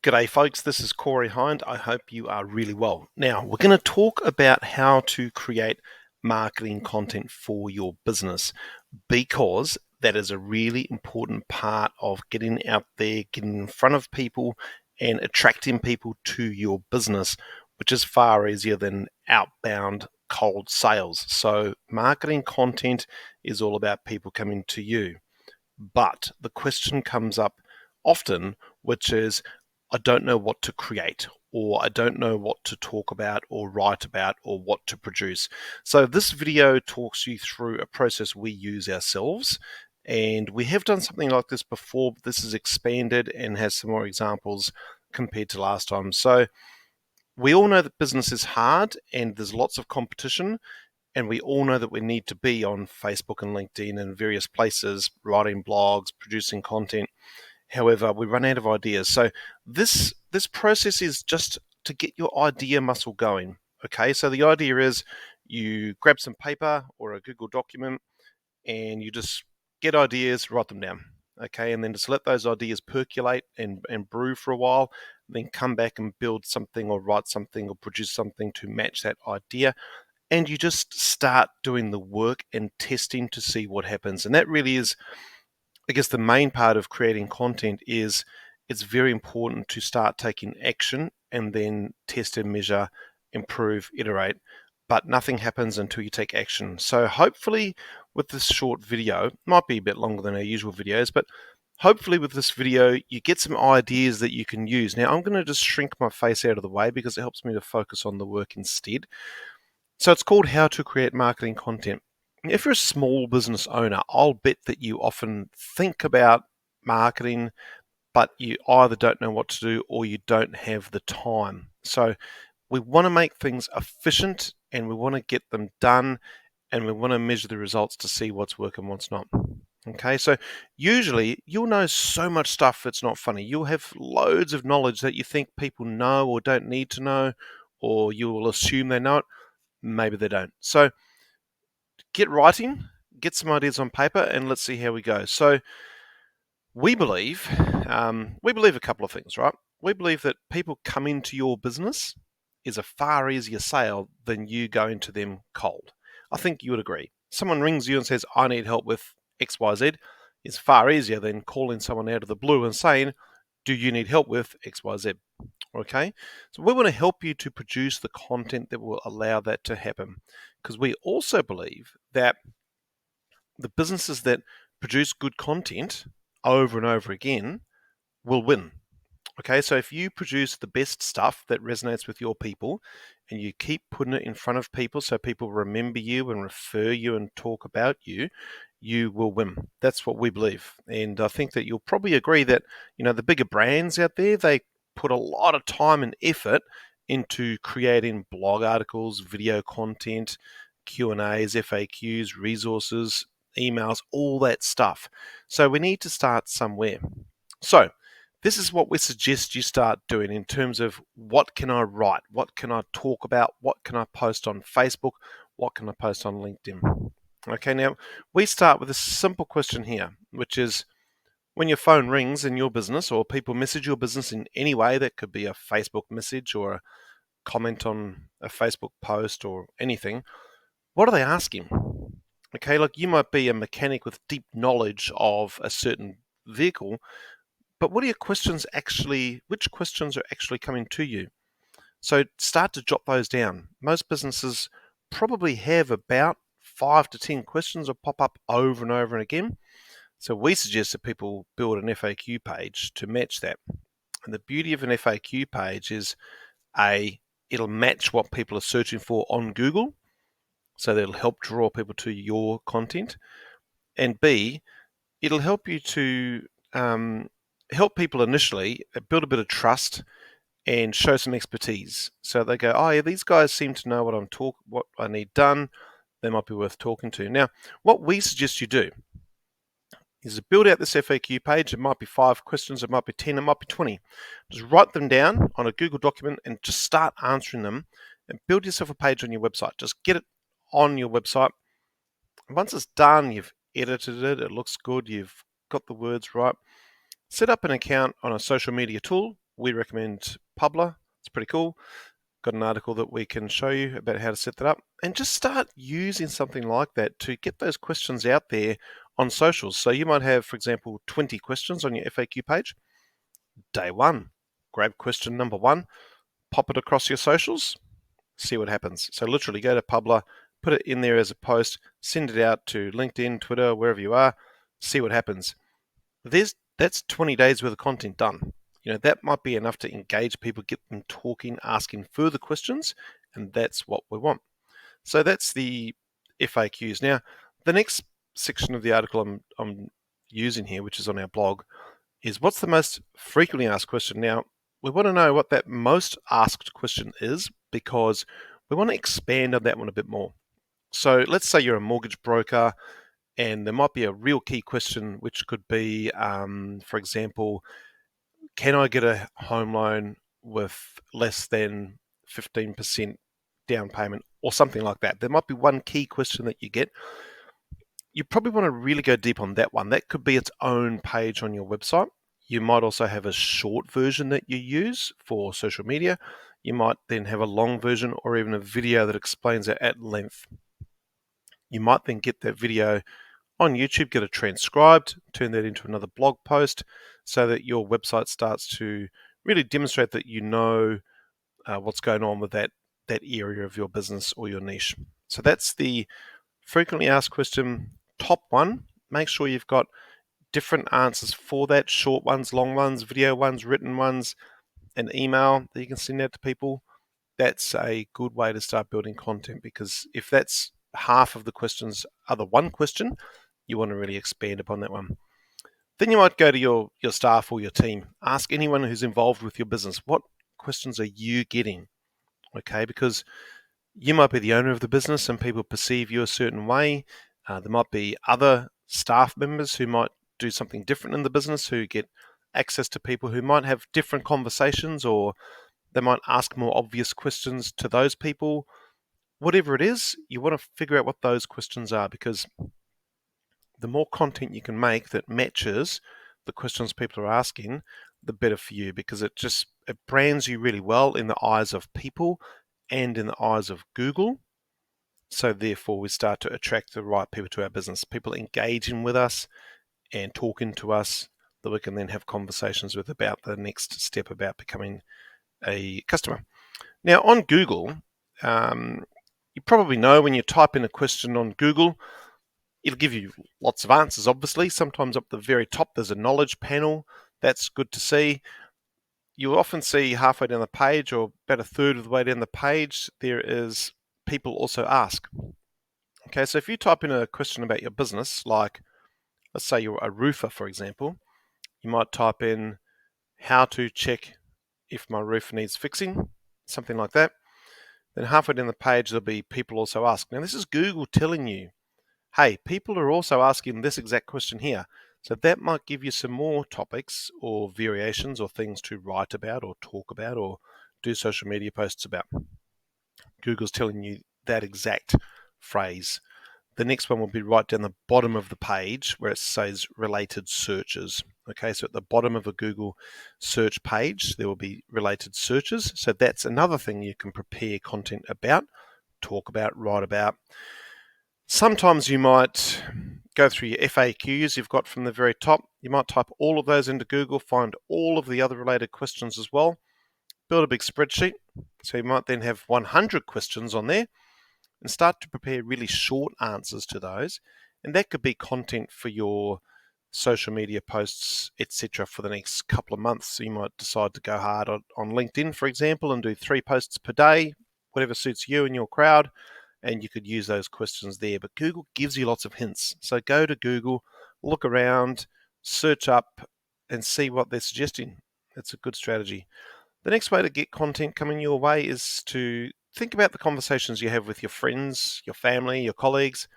G'day folks, this is Corey Hind. I hope you are really well. Now, we're going to talk about how to create marketing content for your business because that is a really important part of getting out there, getting in front of people and attracting people to your business, which is far easier than outbound cold sales. So marketing content is all about people coming to you. But the question comes up often, which is, I don't know what to create, or I don't know what to talk about or write about or what to produce. So this video talks you through a process we use ourselves. And we have done something like this before, but this is expanded and has some more examples compared to last time. So we all know that business is hard and there's lots of competition. And we all know that we need to be on Facebook and LinkedIn and various places, writing blogs, producing content. However, we run out of ideas. So this process is just to get your idea muscle going. Okay, so the idea is you grab some paper or a Google document and you just get ideas, write them down. Okay, and then just let those ideas percolate and brew for a while, then come back and build something or write something or produce something to match that idea. And you just start doing the work and testing to see what happens. And that really is, I guess, the main part of creating content is it's very important to start taking action and then test and measure, improve, iterate. But nothing happens until you take action. So hopefully with this short video, might be a bit longer than our usual videos, but hopefully with this video, you get some ideas that you can use. Now I'm going to just shrink my face out of the way because it helps me to focus on the work instead. So it's called How to Create Marketing Content. If you're a small business owner, I'll bet that you often think about marketing, but you either don't know what to do or you don't have the time. So we want to make things efficient and we want to get them done and we want to measure the results to see what's working, what's not. Okay, so usually you'll know so much stuff that's not funny. You'll have loads of knowledge that you think people know or don't need to know, or you will assume they know it. Maybe they don't. So get writing, get some ideas on paper, and let's see how we go. So we believe a couple of things, right? We believe that people coming to your business is a far easier sale than you going to them cold. I think you would agree. Someone rings you and says, I need help with XYZ, is far easier than calling someone out of the blue and saying, do you need help with XYZ? Okay, so we want to help you to produce the content that will allow that to happen, because we also believe that the businesses that produce good content over and over again will win. Okay, so if you produce the best stuff that resonates with your people and you keep putting it in front of people so people remember you and refer you and talk about you, you will win. That's what we believe. And I think that you'll probably agree that, the bigger brands out there, they put a lot of time and effort into creating blog articles, video content, Q&As, FAQs, resources, emails, all that stuff. So we need to start somewhere. So this is what we suggest you start doing in terms of what can I write, what can I talk about, what can I post on Facebook, what can I post on LinkedIn. Okay, now we start with a simple question here, which is when your phone rings in your business or people message your business in any way, that could be a Facebook message or a comment on a Facebook post or anything, what are they asking? Okay, like you might be a mechanic with deep knowledge of a certain vehicle, but what are your questions which questions are actually coming to you? So start to jot those down. Most businesses probably have about 5 to 10 questions that pop up over and over and again. So we suggest that people build an FAQ page to match that. And the beauty of an FAQ page is it'll match what people are searching for on Google. So that'll help draw people to your content. And B, it'll help you to help people initially build a bit of trust and show some expertise. So they go, oh yeah, these guys seem to know what I need done. They might be worth talking to. Now, what we suggest you do is to build out this FAQ page. It might be 5 questions, it might be 10, it might be 20. Just write them down on a Google document and just start answering them and build yourself a page on your website. Just get it on your website. Once it's done, you've edited it, it looks good, you've got the words right. Set up an account on a social media tool we recommend Publer. It's pretty cool. Got an article that we can show you about how to set that up, and just start using something like that to get those questions out there on socials. So you might have, for example, 20 questions on your FAQ page. Day one, grab question number one, pop it across your socials, see what happens. So literally go to Publer, put it in there as a post, send it out to LinkedIn, Twitter, wherever you are, see what happens. That's 20 days worth of content done. That might be enough to engage people, get them talking, asking further questions, and that's what we want. So that's the FAQs. Now, the next section of the article I'm using here, which is on our blog, is what's the most frequently asked question. Now, we want to know what that most asked question is because we want to expand on that one a bit more. So let's say you're a mortgage broker and there might be a real key question, which could be, for example, can I get a home loan with less than 15% down payment or something like that? There might be one key question that you get. You probably want to really go deep on that one. That could be its own page on your website. You might also have a short version that you use for social media. You might then have a long version or even a video that explains it at length. You might then get that video on YouTube, get it transcribed, turn that into another blog post so that your website starts to really demonstrate that you know what's going on with that area of your business or your niche. So that's the frequently asked question, top one. Make sure you've got different answers for that, short ones, long ones, video ones, written ones, an email that you can send out to people. That's a good way to start building content, because if that's half of the questions are the one question, you want to really expand upon that one. Then you might go to your staff or your team. Ask anyone who's involved with your business, what questions are you getting? Okay, because you might be the owner of the business and people perceive you a certain way. There might be other staff members who might do something different in the business, who get access to people who might have different conversations, or they might ask more obvious questions to those people. Whatever it is, you want to figure out what those questions are, because the more content you can make that matches the questions people are asking, the better for you, because it brands you really well in the eyes of people and in the eyes of Google. So therefore, we start to attract the right people to our business, people engaging with us and talking to us that we can then have conversations with about the next step about becoming a customer. Now, on Google, you probably know when you type in a question on Google, it'll give you lots of answers, obviously. Sometimes up the very top, there's a knowledge panel. That's good to see. You'll often see halfway down the page, or about a third of the way down the page, there is people also ask. Okay, so if you type in a question about your business, like let's say you're a roofer, for example, you might type in how to check if my roof needs fixing, something like that. Then halfway down the page, there'll be people also ask. Now, this is Google telling you, hey, people are also asking this exact question here. So that might give you some more topics or variations or things to write about or talk about or do social media posts about. Google's telling you that exact phrase. The next one will be right down the bottom of the page where it says related searches. Okay, so at the bottom of a Google search page, there will be related searches. So that's another thing you can prepare content about, talk about, write about. Sometimes you might go through your FAQs you've got from the very top. You might type all of those into Google, find all of the other related questions as well, build a big spreadsheet. So you might then have 100 questions on there and start to prepare really short answers to those. And that could be content for your social media posts, etc., for the next couple of months. So you might decide to go hard on LinkedIn, for example, and do 3 posts per day, whatever suits you and your crowd. And you could use those questions there. But Google gives you lots of hints. So go to Google, look around, search up, and see what they're suggesting. That's a good strategy. The next way to get content coming your way is to think about the conversations you have with your friends, your family, your colleagues,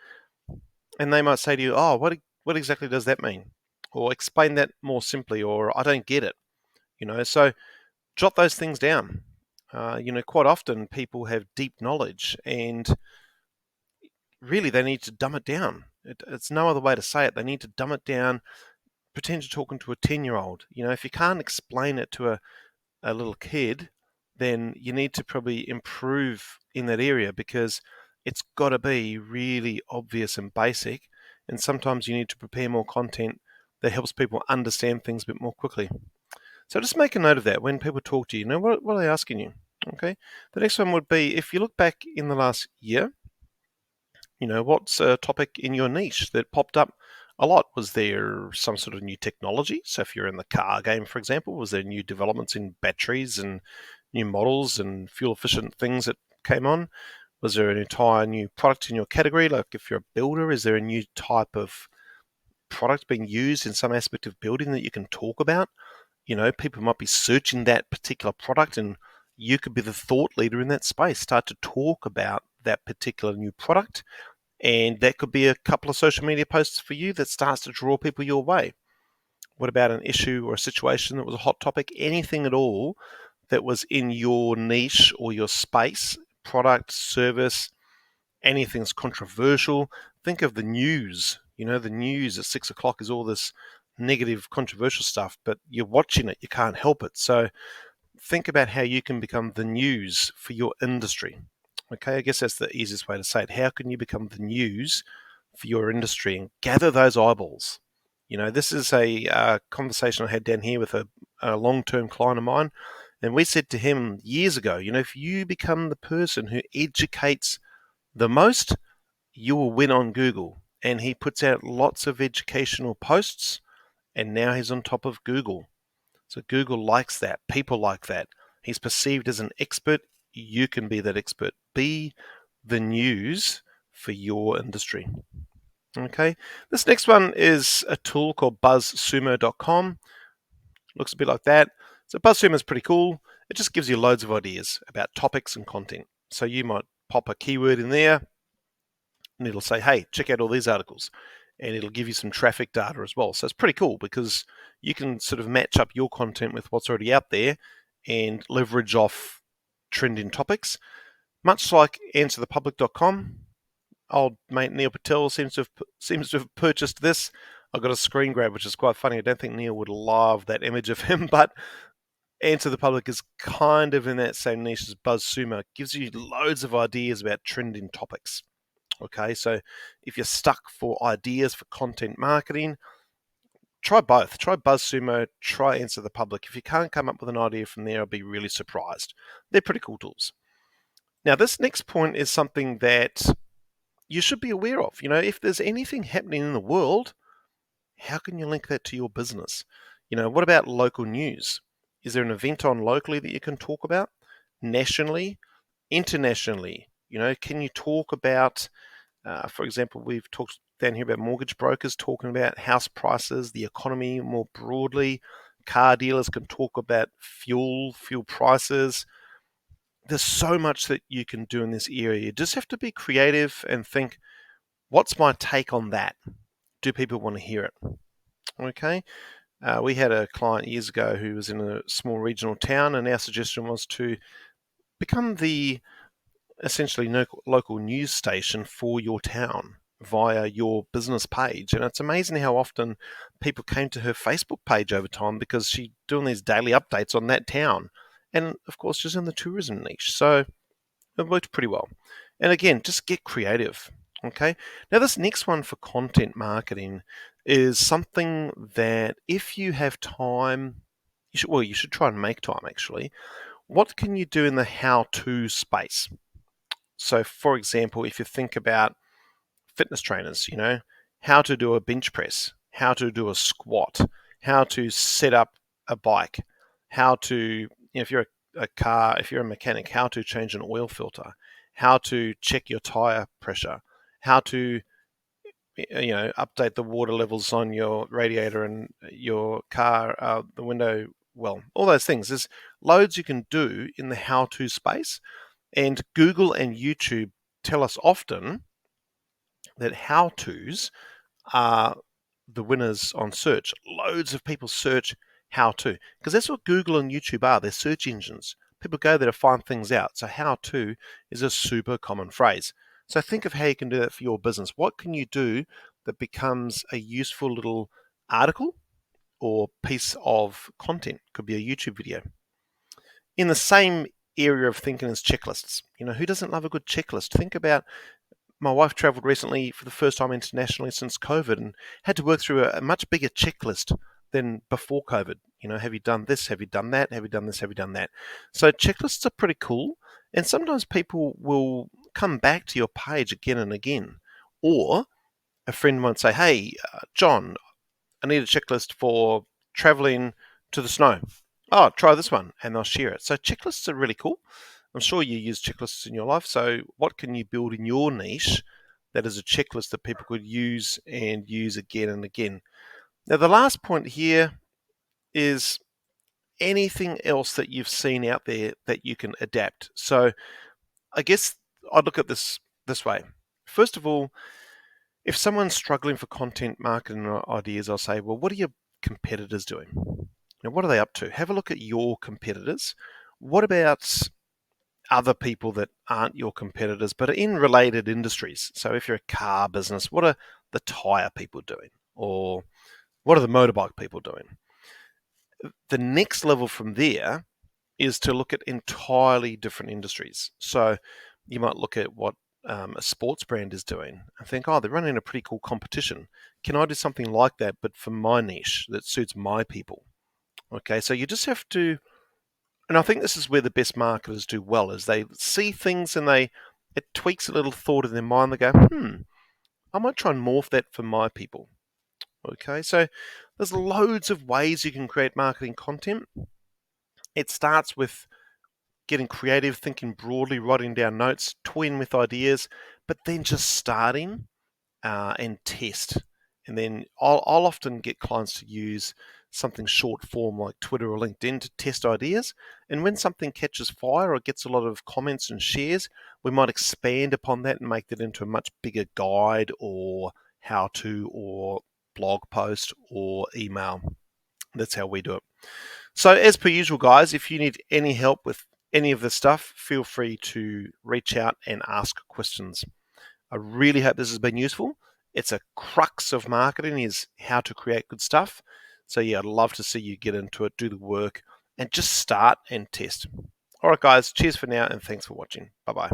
and they might say to you, oh, what exactly does that mean? Or explain that more simply, or I don't get it. So jot those things down. Quite often people have deep knowledge and really they need to dumb it down. It's no other way to say it. They need to dumb it down, pretend you're talking to a 10-year-old. If you can't explain it to a little kid, then you need to probably improve in that area, because it's got to be really obvious and basic. And sometimes you need to prepare more content that helps people understand things a bit more quickly. So just make a note of that when people talk to you. What are they asking you? Okay. The next one would be, if you look back in the last year, what's a topic in your niche that popped up a lot? Was there some sort of new technology? So if you're in the car game, for example, was there new developments in batteries and new models and fuel efficient things that came on? Was there an entire new product in your category? Like if you're a builder, is there a new type of product being used in some aspect of building that you can talk about? People might be searching that particular product, and you could be the thought leader in that space. Start to talk about that particular new product, and that could be a couple of social media posts for you that starts to draw people your way. What about an issue or a situation that was a hot topic? Anything at all that was in your niche or your space, product, service, anything's controversial. Think of the news. The news at 6 o'clock is all this negative, controversial stuff, but you're watching it, you can't help it. So think about how you can become the news for your industry. Okay, I guess that's the easiest way to say it. How can you become the news for your industry and gather those eyeballs? This is a conversation I had down here with a long-term client of mine, and we said to him years ago, if you become the person who educates the most, you will win on Google. And he puts out lots of educational posts, and now he's on top of Google. So Google likes that. People like that. He's perceived as an expert. You can be that expert. Be the news for your industry. Okay. This next one is a tool called Buzzsumo.com. Looks a bit like that. So Buzzsumo is pretty cool. It just gives you loads of ideas about topics and content. So you might pop a keyword in there, and it'll say, hey, check out all these articles. And it'll give you some traffic data as well. So it's pretty cool because you can sort of match up your content with what's already out there and leverage off trending topics. Much like answerthepublic.com, old mate Neil Patel seems to have purchased this. I've got a screen grab, which is quite funny. I don't think Neil would love that image of him, but Answer the Public is kind of in that same niche as Buzzsumo. It gives you loads of ideas about trending topics. Okay, so if you're stuck for ideas for content marketing, try both. Try Buzzsumo, try Answer the Public. If you can't come up with an idea from there, I'll be really surprised. They're pretty cool tools. Now, this next point is something that you should be aware of. If there's anything happening in the world, how can you link that to your business? What about local news? Is there an event on locally that you can talk about? Nationally, internationally? Can you talk about, for example, we've talked down here about mortgage brokers talking about house prices, the economy more broadly. Car dealers can talk about fuel prices. There's so much that you can do in this area. You just have to be creative and think, what's my take on that? Do people want to hear it? Okay. We had a client years ago who was in a small regional town, and our suggestion was to become the essentially local news station for your town via your business page. And it's amazing how often people came to her Facebook page over time because she's doing these daily updates on that town. And of course, she's in the tourism niche. So it worked pretty well. And again, just get creative. Okay. Now, this next one for content marketing is something that if you have time, you should try and make time actually. What can you do in the how-to space? So, for example, if you think about fitness trainers, how to do a bench press, how to do a squat, how to set up a bike, how to, if you're if you're a mechanic, how to change an oil filter, how to check your tire pressure, how to, update the water levels on your radiator and your car, the window, well, all those things. There's loads you can do in the how-to space. And Google and YouTube tell us often that how-tos are the winners on search. Loads of people search how-to because that's what Google and YouTube are. They're search engines. People go there to find things out. So how-to is a super common phrase. So think of how you can do that for your business. What can you do that becomes a useful little article or piece of content? Could be a YouTube video. In the same area of thinking as checklists, who doesn't love a good checklist? Think about, my wife traveled recently for the first time internationally since COVID and had to work through a much bigger checklist than before COVID. Have you done this? Have you done that? Have you done this? Have you done that? So checklists are pretty cool. And sometimes people will come back to your page again and again. Or a friend might say, hey, John, I need a checklist for traveling to the snow. Oh, try this one, and they'll share it. So checklists are really cool. I'm sure you use checklists in your life. So what can you build in your niche that is a checklist that people could use and use again and again? Now, the last point here is anything else that you've seen out there that you can adapt. So I guess I'd look at this way. First of all, if someone's struggling for content marketing ideas, I'll say, well, what are your competitors doing? What are they up to? Have a look at your competitors. What about other people that aren't your competitors but are in related industries? So if you're a car business, what are the tire people doing? Or what are the motorbike people doing? The next level from there is to look at entirely different industries. So you might look at what a sports brand is doing and think, oh, they're running a pretty cool competition. Can I do something like that, but for my niche that suits my people? Okay, so you just have to, and I think this is where the best marketers do well, is they see things and it tweaks a little thought in their mind. They go, I might try and morph that for my people. Okay, so there's loads of ways you can create marketing content. It starts with getting creative, thinking broadly, writing down notes, toying with ideas, but then just starting and test. And then I'll often get clients to use something short form like Twitter or LinkedIn to test ideas. And when something catches fire or gets a lot of comments and shares, we might expand upon that and make that into a much bigger guide or how to or blog post or email. That's how we do it. So as per usual, guys, if you need any help with any of this stuff, feel free to reach out and ask questions. I really hope this has been useful. It's a crux of marketing is how to create good stuff. So yeah, I'd love to see you get into it, do the work, and just start and test. All right, guys, cheers for now, and thanks for watching. Bye-bye.